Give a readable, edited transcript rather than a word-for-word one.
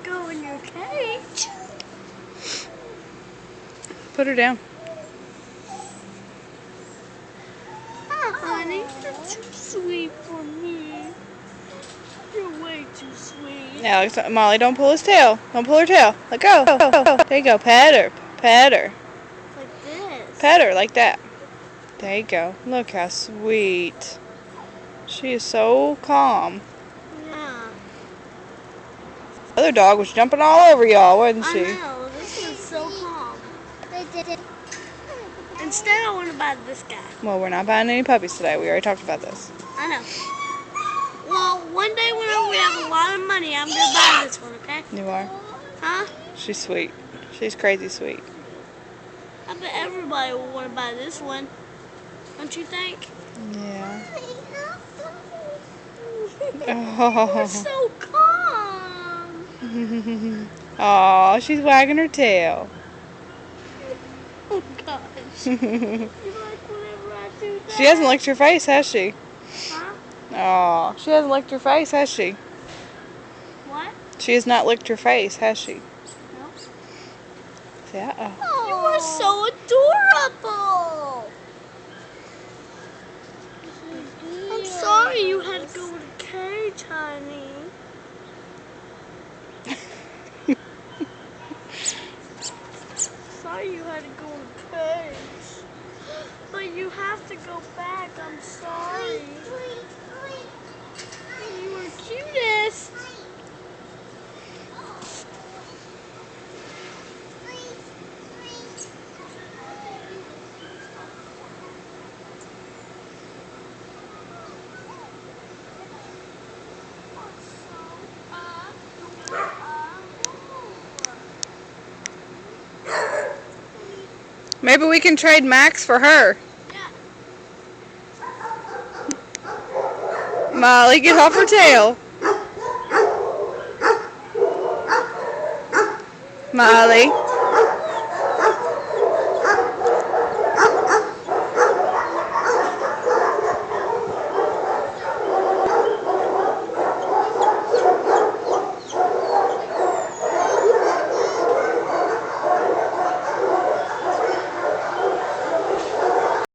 go in your cage. Put her down. Oh, honey, you're too sweet for me. You're way too sweet. Alex, Molly, don't pull his tail. Don't pull her tail. Let go. There you go. Pet her. Pet her. Like this. Pet her like that. There you go. Look how sweet. She is so calm. Yeah. The other dog was jumping all over y'all, wasn't she? I know. This one's so calm. Instead, I want to buy this guy. Well, we're not buying any puppies today. We already talked about this. I know. Well, one day when we have a lot of money, I'm going to buy this one, okay? You are? Huh? She's sweet. She's crazy sweet. I bet everybody will want to buy this one. Don't you think? Yeah. You're so calm. Oh, she's wagging her tail. Oh, gosh. You like whenever I do that? She hasn't licked your face, has she? Huh? Oh, she hasn't licked your face, has she? What? She has not licked your face, has she? No. Yeah. You are so adorable. I'm sorry you had to go in a cage, honey. Sorry you had to go in a cage. But you have to go back. I'm sorry. You were cutest. Maybe we can trade Max for her. Yeah. Molly, get off her tail. Molly.